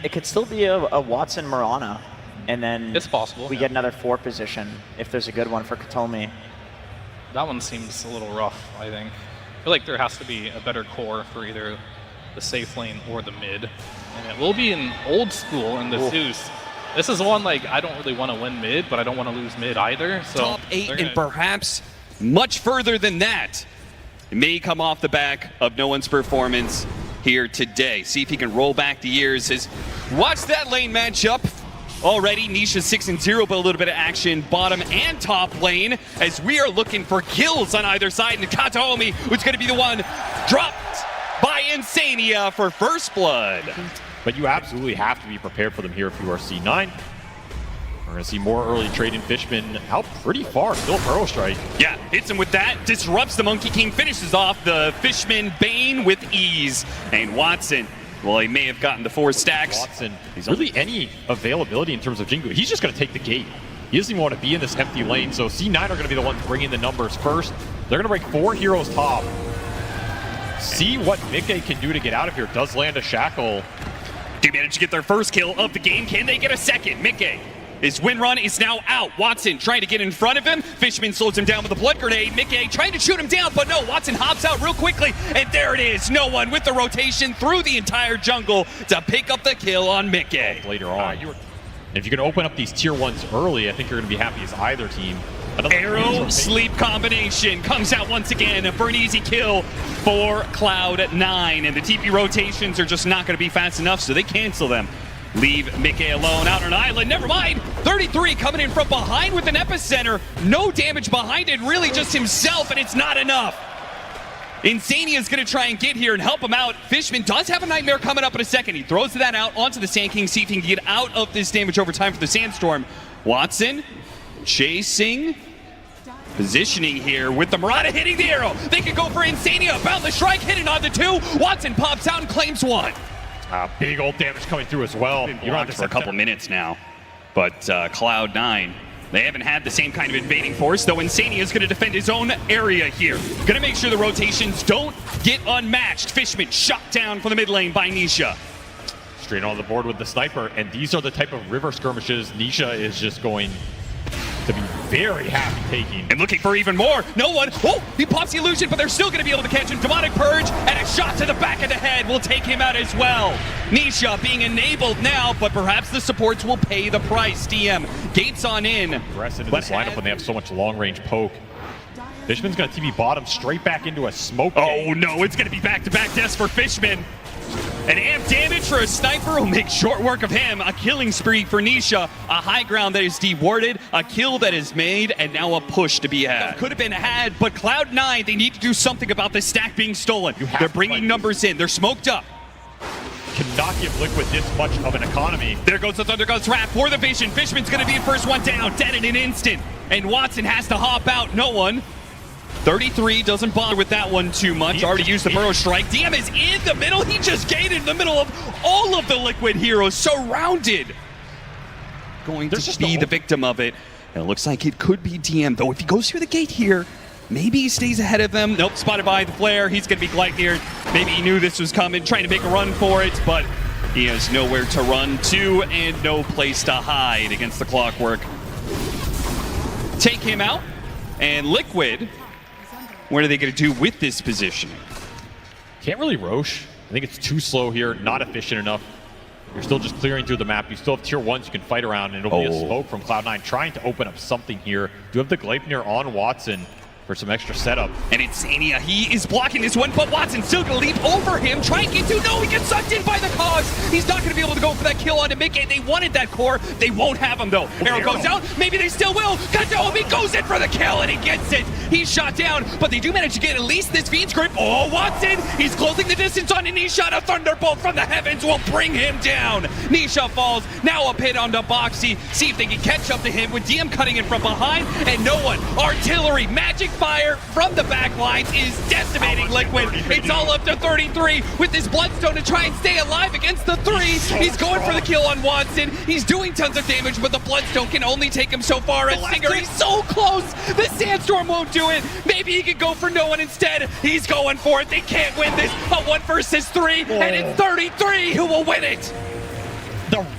It could still be a Watson Marana, and then it's possible. We get another 4 position if there's a good one for Katomi. That one seems a little rough, I think. I feel like there has to be a better core for either the safe lane or the mid. And it will be an old school in the Zeus. This is one, like, I don't really want to win mid, but I don't want to lose mid either. So top 8 and perhaps much further than that. It may come off the back of no one's performance here today. See if he can roll back the years. Watch that lane matchup. Already, Nisha 6-0, but a little bit of action bottom and top lane as we are looking for kills on either side. And Katomi, who's going to be the one dropped by Insania for first blood. But you absolutely have to be prepared for them here if you are C9. We're going to see more early trade in Fishman out pretty far. Still Burrow Strike. Yeah, hits him with that. Disrupts the Monkey King. Finishes off the Fishman Bane with ease. And Watson, well, he may have gotten the 4 stacks. Watson, really any availability in terms of Jingu, he's just going to take the gate. He doesn't even want to be in this empty lane. So C9 are going to be the ones bringing the numbers first. They're going to break 4 heroes top. See what Mickey can do to get out of here. Does land a shackle. They managed to get their first kill of the game. Can they get a second? Mickey. His win run is now out. Watson trying to get in front of him. Fishman slows him down with a blood grenade. Mickey trying to shoot him down, but no, Watson hops out real quickly, and there it is. No one with the rotation through the entire jungle to pick up the kill on Mickey. Later on. If you can open up these tier 1s early, I think you're going to be happy as either team. Arrow sleep combination comes out once again for an easy kill for Cloud9. And the TP rotations are just not going to be fast enough, so they cancel them. Leave Mickey alone out on an island. Never mind. 33 coming in from behind with an epicenter. No damage behind it, really just himself, and it's not enough. Insania is going to try and get here and help him out. Fishman does have a Nightmare coming up in a second. He throws that out onto the Sand King, see if he can get out of this damage over time for the Sandstorm. Watson chasing. Positioning here with the Murata hitting the arrow. They could go for Insania. Boundless Strike hitting on the 2. Watson pops out and claims 1. Big old damage coming through as well. You're on this for a couple minutes now. But Cloud9, they haven't had the same kind of invading force, though Insania is going to defend his own area here. Going to make sure the rotations don't get unmatched. Fishman shot down from the mid lane by Nisha. Straight on the board with the sniper, and these are the type of river skirmishes Nisha is just going to be very happy taking. And looking for even more. No one. Oh, he pops the illusion, but they're still going to be able to catch him. Demonic Purge, and a shot to the back of the head will take him out as well. Nisha being enabled now, but perhaps the supports will pay the price. DM gates on in. Aggressive into this lineup when they have so much long-range poke. Fishman's going to TP bottom straight back into a smoke. Oh no, it's going to be back-to-back deaths for Fishman. An amp damage for a sniper will make short work of him. A killing spree for Nisha. A high ground that is dewarded. A kill that is made, and now a push to be had. Could have been had, but Cloud9, they need to do something about this stack being stolen. They're bringing numbers in. They're smoked up. Cannot give Liquid this much of an economy. There goes the Thundergod's Wrath for the Vision. Fishman's going to be the first one down. Dead in an instant. And Watson has to hop out. No one. 33 doesn't bother with that one too much. Already used the Burrow Strike. DM is in the middle. He just gated in the middle of all of the Liquid heroes. Surrounded. Going to be the victim of it. And it looks like it could be DM, though. If he goes through the gate here, maybe he stays ahead of them. Nope, spotted by the flare. He's going to be Gleipnir. Maybe he knew this was coming, trying to make a run for it, but he has nowhere to run to and no place to hide against the Clockwork. Take him out. And Liquid, what are they going to do with this position? Can't really Roche. I think it's too slow here, not efficient enough. You're still just clearing through the map. You still have tier 1s you can fight around, and it'll be a smoke from Cloud9 trying to open up something here. You have the Gleipnir on Watson for some extra setup. And Insania, he is blocking this one, but Watson's still going to leap over him, trying to get to, no, he gets sucked in by the cogs. He's not going to be able to go for that kill onto Mickey. They wanted that core. They won't have him, though. Arrow goes out. Maybe they still will. Katomi goes in for the kill, and he gets it. He's shot down, but they do manage to get at least this Fiend's Grip. Oh, Watson, he's closing the distance on Nisha. A Thunderbolt from the heavens will bring him down. Nisha falls. Now a pit onto Boxy. See if they can catch up to him with DM cutting in from behind, and no one. Artillery, magic fire from the back lines is decimating Liquid. It's all up to 33 with this Bloodstone to try and stay alive against the 3. He's going for the kill on Watson. He's doing tons of damage, but the Bloodstone can only take him so far. As Singer, he's so close. The Sandstorm won't do it. Maybe he could go for no one instead. He's going for it. They can't win this. A 1 versus 3, and it's 33 who will win it.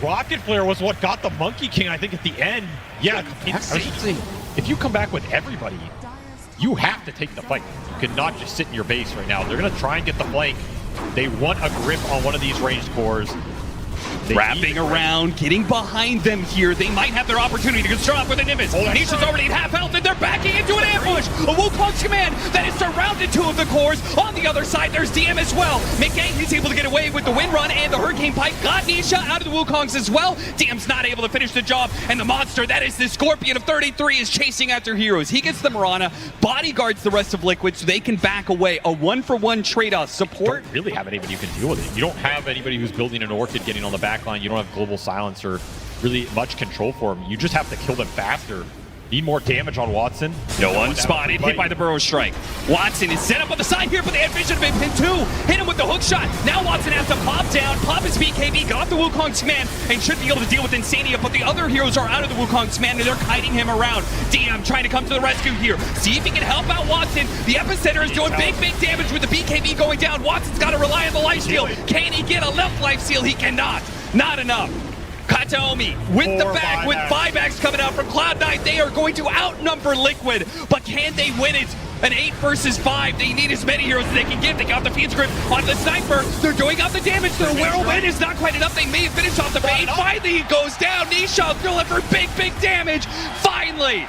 Rocket Flare was what got the Monkey King, I think, at the end. Yeah, I should say, if you come back with everybody, you have to take the fight. You cannot just sit in your base right now. They're going to try and get the flank. They want a grip on one of these ranged cores. Wrapping around, getting behind them here. They might have their opportunity to start off with a Nimbus. Nisha's already at half health, and they're backing into an ambush. A Wukong's command that has surrounded two of the cores. On the other side, there's DM as well. McGang, he's able to get away with the wind run, and the Hurricane Pipe got Nisha out of the Wukongs as well. DM's not able to finish the job, and the monster, that is the Scorpion of 33, is chasing after heroes. He gets the Mirana, bodyguards the rest of Liquid so they can back away. A one-for-one trade-off. Support. Don't really have anybody who can deal with it. You don't have anybody who's building an Orchid getting on the back line. You don't have Global Silence or really much control for him. You just have to kill them faster. Need more damage on Watson. No one spotted, hit by the Burrow Strike. Watson is set up on the side here, but they have vision of him. Pin 2, hit him with the hook shot. Now Watson has to pop down, pop his BKB, got the Wukong's command, and should be able to deal with Insania, but the other heroes are out of the Wukong's command, and they're kiting him around. DM trying to come to the rescue here. See if he can help out Watson. The Epicenter is doing big damage with the BKB going down. Watson's got to rely on the life steal. Can he get a left life steal? He cannot. Not enough. Kataomi with the back, with 5x coming out from Cloud9. They are going to outnumber Liquid, but can they win it? An 8 versus 5. They need as many heroes as they can get. They got the Fiend's Grip on the Sniper. They're doing out the damage. Their Whirlwind is not quite enough. They may have finished off the bait. Finally, he goes down. Nisha delivered big damage. Finally,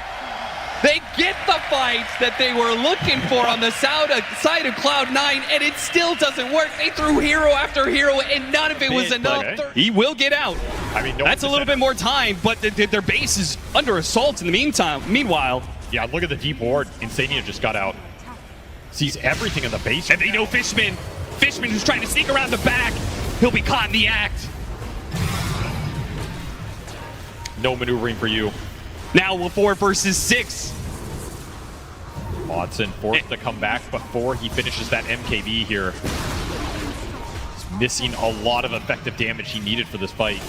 they get the fight that they were looking for on the side of Cloud9, and it still doesn't work. They threw hero after hero, and none of it was enough. Okay. He will get out. I mean, that's a little bit more time, but their base is under assault in the meantime. Meanwhile, yeah, look at the deep ward. Insania just got out. Sees everything in the base. And they know Fishman. Fishman who's trying to sneak around the back. He'll be caught in the act. No maneuvering for you. Now we're 4 versus 6. Watson forced to come back before he finishes that MKB here. He's missing a lot of effective damage he needed for this fight.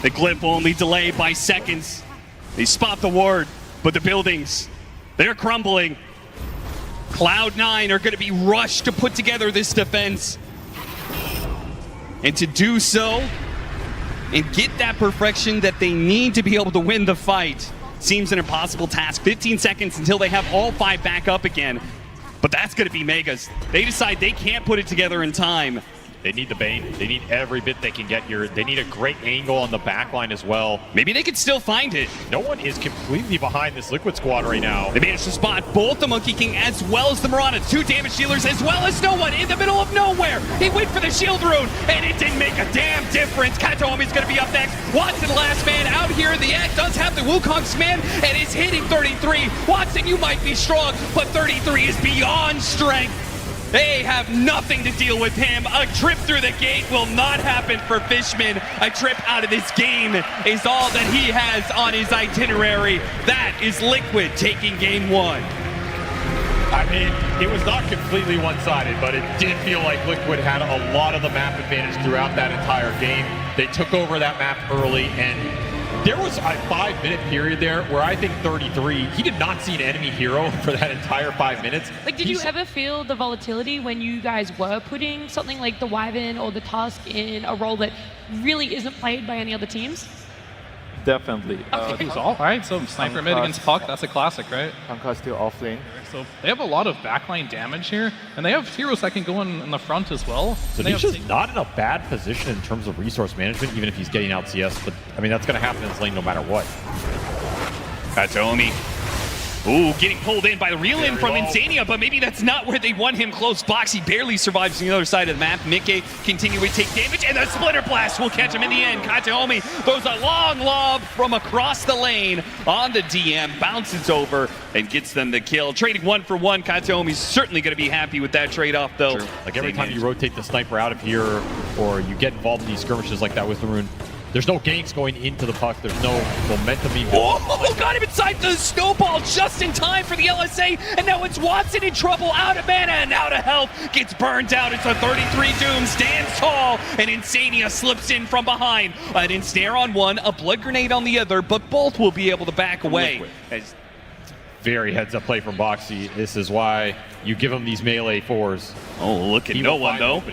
The Glyph only delayed by seconds. They spot the ward, but the buildings, they're crumbling. Cloud9 are going to be rushed to put together this defense. And to do so, and get that perfection that they need to be able to win the fight, seems an impossible task. 15 seconds until they have all 5 back up again. But that's going to be Megas. They decide they can't put it together in time. They need the Bane. They need every bit they can get here. They need a great angle on the backline as well. Maybe they could still find it. No one is completely behind this Liquid squad right now. They managed to spot both the Monkey King as well as the Mirana. 2 damage dealers as well as no one in the middle of nowhere. He went for the shield rune, and it didn't make a damn difference. Kataomi's going to be up next. Watson, last man out here in the act, does have the Wukong's man, and is hitting 33. Watson, you might be strong, but 33 is beyond strength. They have nothing to deal with him. A trip through the gate will not happen for Fishman. A trip out of this game is all that he has on his itinerary. That is Liquid taking game 1. I mean, it was not completely one-sided, but it did feel like Liquid had a lot of the map advantage throughout that entire game. They took over that map early, and there was a 5-minute period there where I think 33, he did not see an enemy hero for that entire 5 minutes. Like, did you ever feel the volatility when you guys were putting something like the Wyvern or the Tusk in a role that really isn't played by any other teams? Definitely. All right, so Sniper mid against Puck, that's a classic, right? Kanka's still off lane. So they have a lot of backline damage here, and they have heroes that can go in the front as well. So Nisha's not in a bad position in terms of resource management, even if he's getting out CS, but I mean, that's going to happen in this lane no matter what. Kataomi. Ooh, getting pulled in by the reel-in from Insania, but maybe that's not where they want him. Close box, he barely survives on the other side of the map. Mickey continuing to take damage, and the Splitter Blast will catch him in the end. Kataomi throws a long lob from across the lane on the DM, bounces over, and gets them the kill. Trading 1 for 1, Kataomi's certainly going to be happy with that trade-off, though. Sure. Like every time you rotate the Sniper out of here, or you get involved in these skirmishes like that with the Rune, there's no ganks going into the Puck. There's no momentum being built. Oh, got him inside the snowball just in time for the LSA, and now it's Watson in trouble, out of mana and out of health, gets burned out. It's a 33 Doom, stands tall, and Insania slips in from behind. An ensnare on one, a blood grenade on the other, but both will be able to back away. Very heads-up play from Boxy. This is why you give him these melee 4s. Oh, look at no one, though.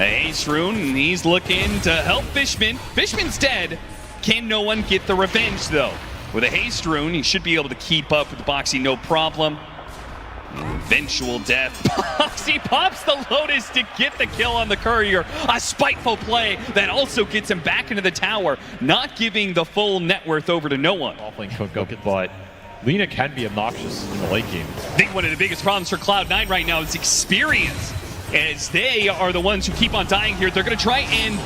A haste rune, and he's looking to help Fishman. Fishman's dead. Can no one get the revenge, though? With a haste rune, he should be able to keep up with Boxy, no problem. Eventual death. Boxy pops the Lotus to get the kill on the courier. A spiteful play that also gets him back into the tower, not giving the full net worth over to no one. Offlane could go, but Lina can be obnoxious in the late game. I think one of the biggest problems for Cloud9 right now is experience, as they are the ones who keep on dying here. They're going to try and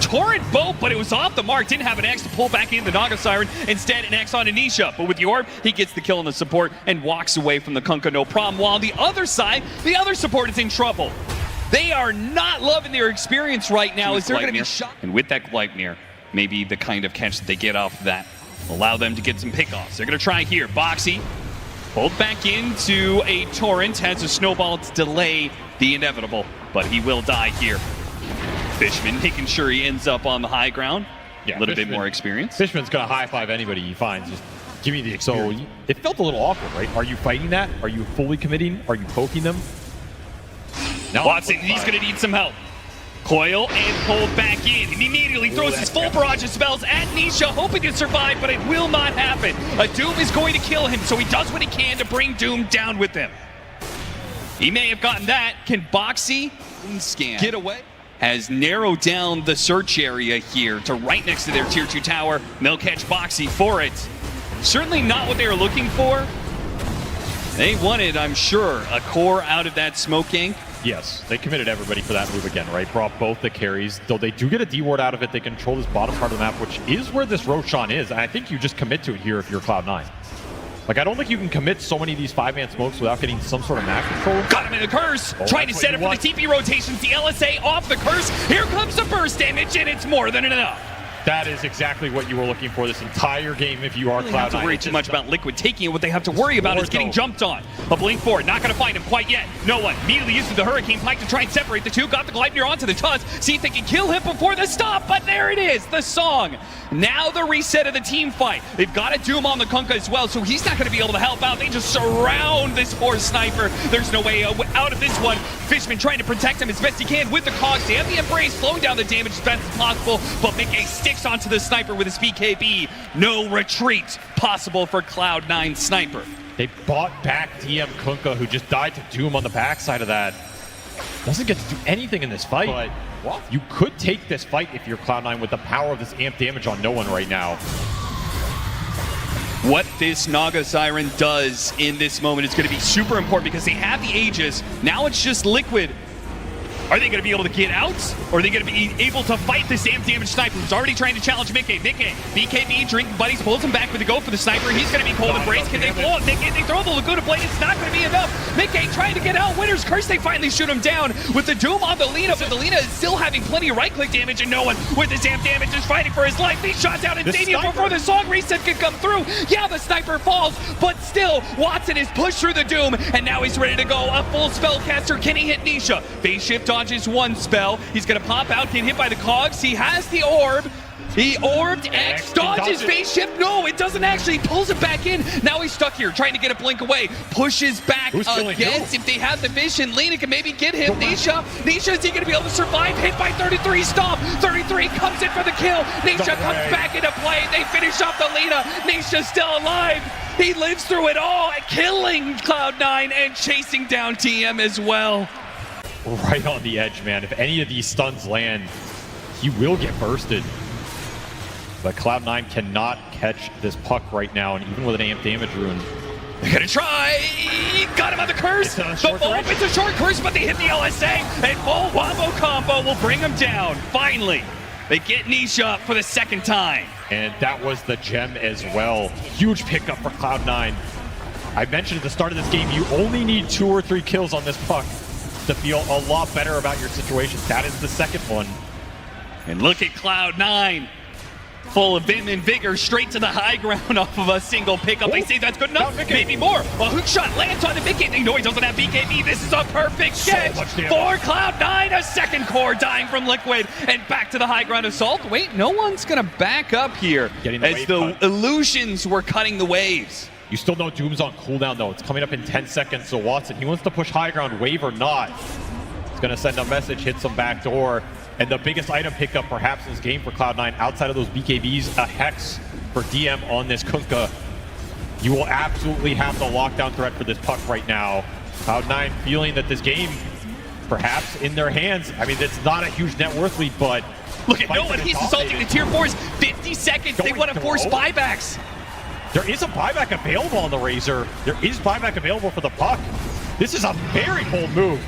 torrent both, but it was off the mark. Didn't have an X to pull back in the Naga Siren. Instead, an X on Anisha. But with the orb, he gets the kill on the support and walks away from the Kunkka, no problem. While on the other side, the other support is in trouble. They are not loving their experience right now, as they're going to be shot. And with that Gleipnir, maybe the kind of catch that they get off that allow them to get some pickoffs. They're going to try here. Boxy pulled back into a torrent, has a snowball to delay the inevitable, but he will die here. Fishman making sure he ends up on the high ground. Yeah, a little bit more experience. Fishman's going to high-five anybody he finds. Just give me the experience. So it felt a little awkward, right? Are you fighting that? Are you fully committing? Are you poking them? Now Watson, he's going to need some help. Coil and pulled back in. He immediately throws his full barrage of spells at Nisha, hoping to survive, but it will not happen. A Doom is going to kill him, so he does what he can to bring Doom down with him. He may have gotten that. Can Boxy get away? Has narrowed down the search area here to right next to their tier 2 tower. They'll catch Boxy for it. Certainly not what they were looking for. They wanted, I'm sure, a core out of that smoke ink. Yes, they committed everybody for that move again, right? Brought both the carries. Though they do get a D-ward out of it, they control this bottom part of the map, which is where this Roshan is. And I think you just commit to it here if you're Cloud9. Like, I don't think you can commit so many of these 5-man smokes without getting some sort of map control. Got him in the curse. Trying to set up for the TP rotations. The LSA off the curse. Here comes the burst damage, and it's more than enough. That is exactly what you were looking for this entire game if you are Cloud9. They don't have to worry too much about Liquid taking it. What they have to worry about is getting jumped on. A blink forward, not going to find him quite yet. No one. Immediately uses the Hurricane Pike to try and separate the two. Got the Gleipnir onto the Tusk. See if they can kill him before the stop. But there it is, the song. Now the reset of the team fight. They've got a Doom on the Kunkka as well, so he's not going to be able to help out. They just surround this horse sniper. There's no way out of this one. Fishman trying to protect him as best he can with the cogs. They have the Embrace, slowing down the damage as best as possible, but Mickey sticks onto the sniper with his BKB. No retreat possible for Cloud9 sniper. They bought back DM Kunkka, who just died to Doom on the backside of that. Doesn't get to do anything in this fight. But you could take this fight if you're Cloud9 with the power of this amp damage on no one right now. What this Naga Siren does in this moment is going to be super important because they have the Aegis. Now it's just Liquid. Are they going to be able to get out? Or are they going to be able to fight this amp damage sniper who's already trying to challenge Mickey? BKB, drink buddies, pulls him back with a go for the sniper. He's going to be cold embrace. Can they blow up Mickey? They throw the Laguna Blade. It's not going to be enough. Mickey trying to get out. Winner's Curse. They finally shoot him down with the Doom on the Lina, but the Lina is still having plenty of right-click damage, and no one with his amp damage is fighting for his life. He shot down Insania before the song reset could come through. Yeah, the sniper falls, but still, Watson is pushed through the Doom, and now he's ready to go. A full spellcaster. Can he hit Nisha? Phase shift dodges one spell. He's going to pop out, get hit by the cogs. He has the orb. He orbed X, dodges phase shift. No, it doesn't actually. Pulls it back in. Now he's stuck here, trying to get a blink away. Pushes back against. If they have the vision, Lina can maybe get him. Nisha, is he going to be able to survive? Hit by 33, stop. 33 comes in for the kill. Nisha comes back into play. They finish off the Lina. Nisha's still alive. He lives through it all, killing Cloud9 and chasing down TM as well. Right on the edge, man. If any of these stuns land, he will get bursted. But Cloud9 cannot catch this puck right now, and even with an amp damage rune. They're gonna try! Got him on the curse! It's a short curse, but they hit the LSA, and full wombo combo will bring him down. Finally, they get Nisha for the second time. And that was the gem as well. Huge pickup for Cloud9. I mentioned at the start of this game, you only need 2 or 3 kills on this puck to feel a lot better about your situation. That is the second one. And look at Cloud9. Full of vim and vigor, straight to the high ground off of a single pickup. They say that's good enough, maybe more. A hook shot lands on the Mickey. They know he doesn't have BKB. This is a perfect catch for Cloud9. A second core dying from Liquid, and back to the high ground assault. Wait, no one's gonna back up here as the illusions were cutting the waves. You still know Doom's on cooldown though. It's coming up in 10 seconds, so Watson, he wants to push high ground, wave or not. It's going to send a message, hit some backdoor. And the biggest item pickup perhaps in this game for Cloud9, outside of those BKBs, a Hex for DM on this Kunkka. You will absolutely have the lockdown threat for this puck right now. Cloud9 feeling that this game, perhaps in their hands. I mean, it's not a huge net worth lead, but look at Noah. He's assaulting the tier 4s. 50 seconds. They want to force buybacks. There is a buyback available on the Razor. There is buyback available for the puck. This is a very bold move.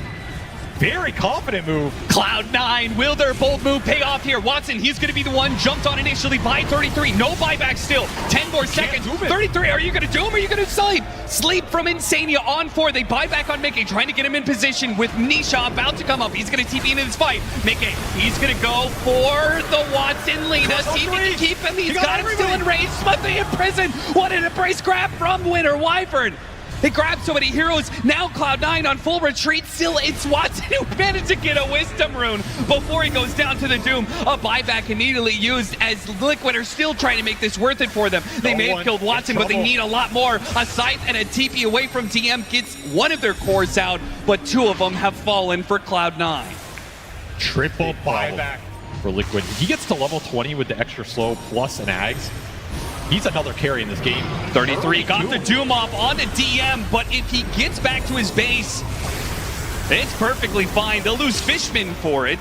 Very confident move. Cloud9, will their bold move pay off here? Watson, he's going to be the one jumped on initially by 33. No buyback still. 10 more seconds. 33, are you going to do him or are you going to sleep? Sleep from Insania on 4. They buy back on Mickey, trying to get him in position with Nisha about to come up. He's going to TP into this fight. Mickey, he's going to go for the Watson Lena. See if he can keep him. He's got him still in range. Smuthy in prison. What an embrace grab from Winter Wyvern. They grabbed so many heroes. Now Cloud9 on full retreat. Still, it's Watson who managed to get a Wisdom Rune before he goes down to the Doom. A buyback immediately used as Liquid are still trying to make this worth it for them. They may have killed Watson, but they need a lot more. A Scythe and a TP away from DM gets one of their cores out, but 2 of them have fallen for Cloud9. Triple buyback for Liquid. He gets to level 20 with the extra slow plus an Ags. He's another carry in this game. 33 got the Doom off onto DM, but if he gets back to his base, it's perfectly fine. They'll lose Fishman for it,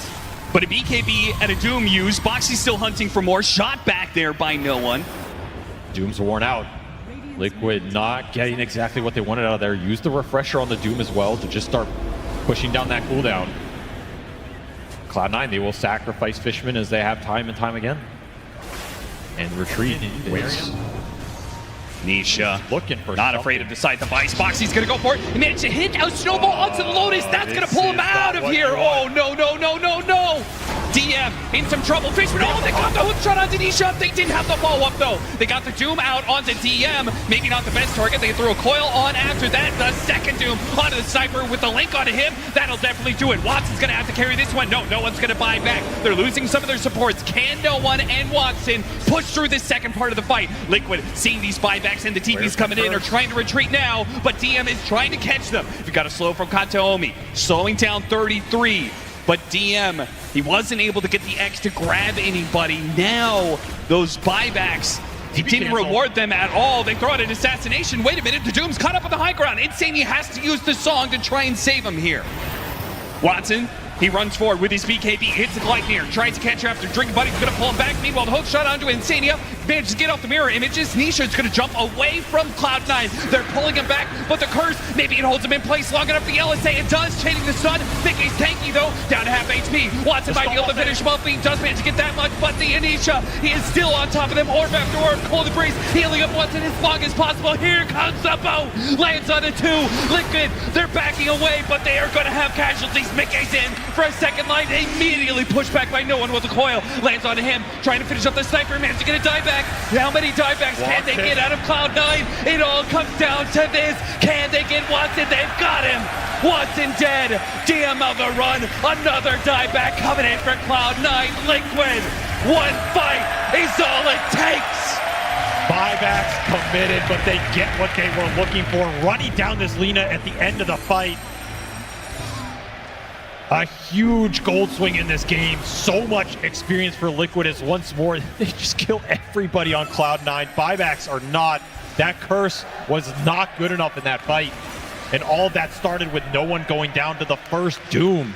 but a BKB and a Doom used. Boxy's still hunting for more. Shot back there by no one. Doom's worn out. Liquid not getting exactly what they wanted out of there. Use the refresher on the Doom as well to just start pushing down that cooldown. Cloud9, they will sacrifice Fishman as they have time and time again. And retreat. Nisha looking for not afraid of the side device. Boxy's gonna go for it. He managed to hit out Snowball onto the Lotus. That's gonna pull him out of here. Oh no, no, no, no, no. DM in some trouble. Fishman, oh, they got the hook shot onto Nisha. They didn't have the follow-up though. They got the Doom out onto DM. Maybe not the best target. They threw a coil on after that. The second Doom onto the Sniper with the link onto him. That'll definitely do it. Watson's gonna have to carry this one. No, no one's gonna buy back. They're losing some of their supports. Can no one and Watson push through this second part of the fight? Liquid seeing these buybacks and the TPs coming in are trying to retreat now, but DM is trying to catch them. You got a slow from Kataomi, slowing down 33. But DM, he wasn't able to get the X to grab anybody. Now, those buybacks, he didn't reward them at all. They throw out an assassination. Wait a minute, the Doom's caught up on the high ground. Insania has to use the song to try and save him here. Watson, he runs forward with his BKB, hits the Gleipnir, tries to catch her after Drink Buddy's gonna pull him back. Meanwhile, the hook shot onto Insania, manages to get off the mirror images. Nisha's gonna jump away from Cloud9. They're pulling him back, but the curse, maybe it holds him in place long enough. The LSA, it does, chaining the stun. Mickey's tanky though, down to half HP. Watson might be able to finish him off. He does manage to get that much, but the Anisha, he is still on top of them. Orb after orb, cold breeze, healing up Watson as long as possible. Here comes the bow, lands on a 2. Liquid, they're backing away, but they are gonna have casualties. Mickey's in for a second line. Immediately pushed back by no one with a coil. Lands on him, trying to finish up the Sniper. Managed to get a dieback. How many diebacks can they get out of Cloud9? It all comes down to this. Can they get Watson? They've got him. Watson dead. DM on the run. Another dieback coming in for Cloud9. Liquid. One fight is all it takes. Buybacks committed, but they get what they were looking for. Running down this Lina at the end of the fight. A huge gold swing in this game. So much experience for Liquid as once more they just kill everybody on Cloud9. Buybacks are not. That curse was not good enough in that fight. And all of that started with no one going down to the first Doom.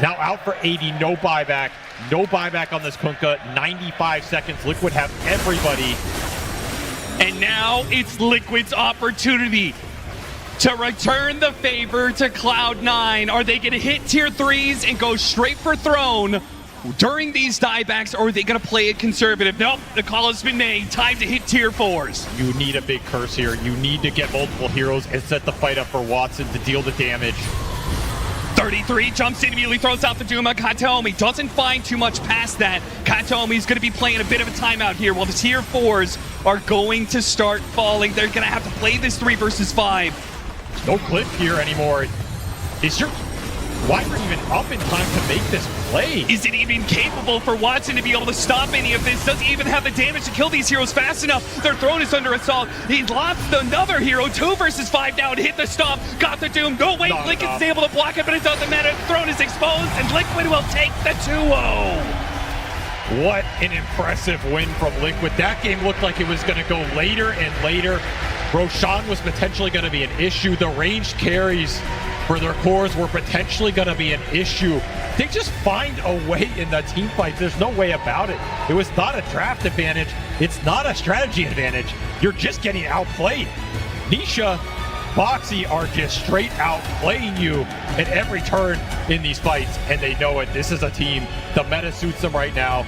Now out for 80, no buyback. No buyback on this Kunkka. 95 seconds. Liquid have everybody. And now it's Liquid's opportunity to return the favor to Cloud9. Are they going to hit tier 3s and go straight for throne during these diebacks, or are they going to play it conservative? Nope, the call has been made. Time to hit tier 4s. You need a big curse here. You need to get multiple heroes and set the fight up for Watson to deal the damage. 33 jumps in, immediately throws out the Doom on Kataomi. Doesn't find too much past that. Kataomi's going to be playing a bit of a timeout here while the tier 4s are going to start falling. They're going to have to play this 3 versus 5. No clip here anymore. Is your Wyvern even up in time to make this play. Is it even capable for Watson to be able to stop any of this? Does he even have the damage to kill these heroes fast enough? Their throne is under assault. He's lost another hero. 2 versus 5 down. Hit the stomp. Got the doom. No, wait. Liquid's able to block it, but it doesn't matter. The throne is exposed, and Liquid will take the 2-0. What an impressive win from Liquid. That game looked like it was going to go later and later. Roshan was potentially going to be an issue. The ranged carries for their cores were potentially going to be an issue. They just find a way in the team fights. There's no way about it. It was not a draft advantage. It's not a strategy advantage. You're just getting outplayed. Nisha, Boxy are just straight out playing you at every turn in these fights, and they know it. This is a team. The meta suits them right now.